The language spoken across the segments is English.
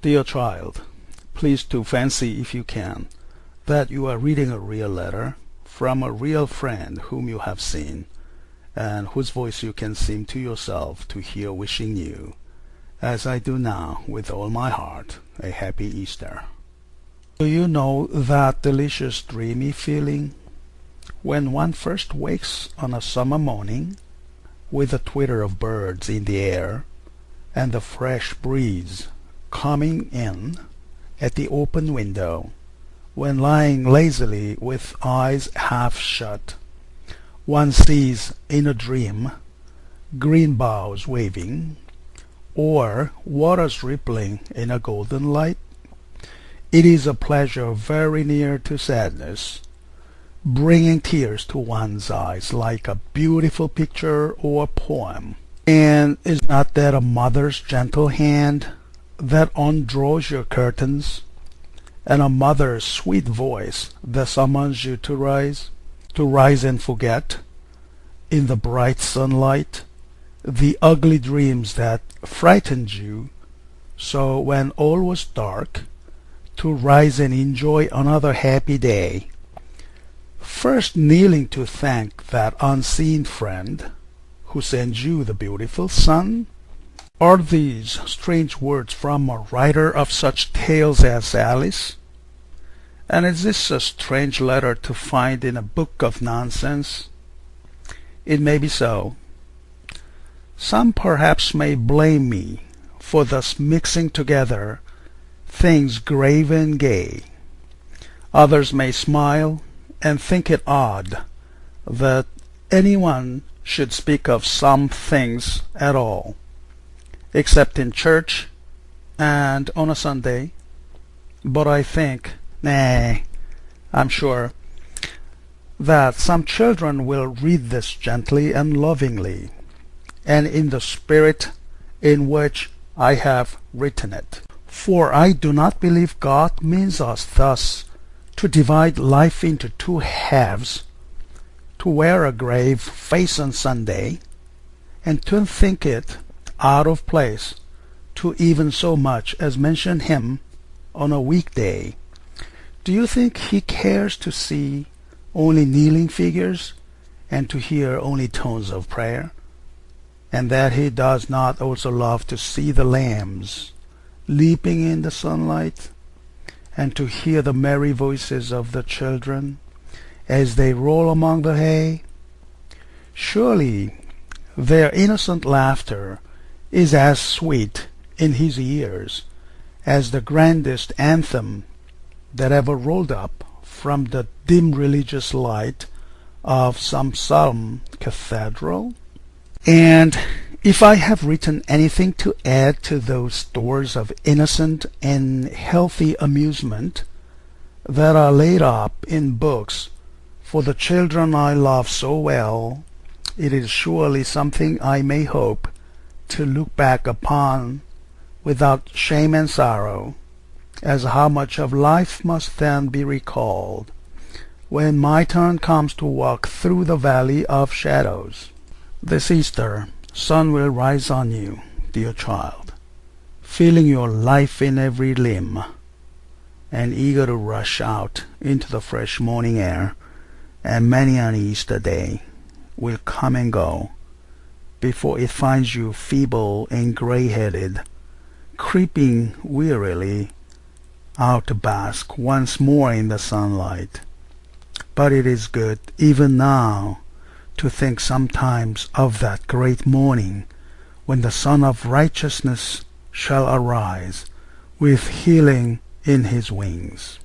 Dear child, please to fancy, if you can, that you are reading a real letter from a real friend whom you have seen, and whose voice you can seem to yourself to hear wishing you, as I do now with all my heart, a happy Easter. Do you know that delicious dreamy feeling when one first wakes on a summer morning with the twitter of birds in the air and the fresh breeze coming in at the open window, when lying lazily with eyes half shut, one sees in a dream green boughs waving, or waters rippling in a golden light? It is a pleasure very near to sadness, bringing tears to one's eyes like a beautiful picture or poem. And is not that a mother's gentle hand that undraws your curtains, and a mother's sweet voice that summons you to rise and forget, in the bright sunlight, the ugly dreams that frightened you, so when all was dark, to rise and enjoy another happy day, first kneeling to thank that unseen friend who sends you the beautiful sun? Are these strange words from a writer of such tales as Alice? And is this a strange letter to find in a book of nonsense? It may be so. Some perhaps may blame me for thus mixing together things grave and gay. Others may smile and think it odd that anyone should speak of some things at all, except in church and on a Sunday. But I think, nay, I'm sure, that some children will read this gently and lovingly, and in the spirit in which I have written it. For I do not believe God means us thus to divide life into two halves, to wear a grave face on Sunday, and to think it out of place to even so much as mention him on a weekday. Do you think he cares to see only kneeling figures and to hear only tones of prayer, and that he does not also love to see the lambs leaping in the sunlight, and to hear the merry voices of the children as they roll among the hay? Surely their innocent laughter is as sweet in his ears as the grandest anthem that ever rolled up from the dim religious light of some solemn cathedral. And if I have written anything to add to those stores of innocent and healthy amusement that are laid up in books for the children I love so well, it is surely something I may hope to look back upon without shame and sorrow, as how much of life must then be recalled when my turn comes to walk through the valley of shadows. This Easter, sun will rise on you, dear child, feeling your life in every limb, and eager to rush out into the fresh morning air, and many an Easter day will come and go before it finds you feeble and gray-headed, creeping wearily out to bask once more in the sunlight. But it is good, even now, to think sometimes of that great morning when the Son of Righteousness shall arise with healing in his wings.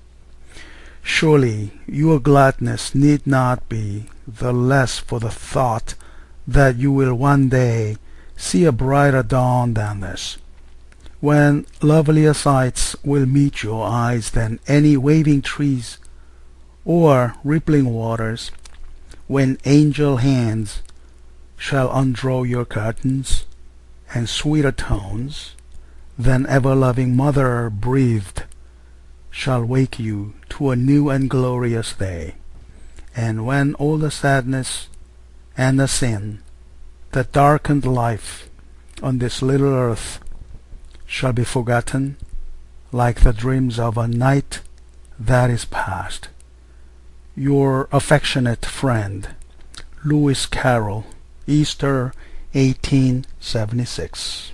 Surely your gladness need not be the less for the thought that you will one day see a brighter dawn than this, when lovelier sights will meet your eyes than any waving trees or rippling waters, when angel hands shall undraw your curtains, and sweeter tones than ever-loving mother breathed shall wake you to a new and glorious day, and when all the sadness and the sin that darkened life on this little earth shall be forgotten, like the dreams of a night that is past. Your affectionate friend, Lewis Carrol, Easter 1876.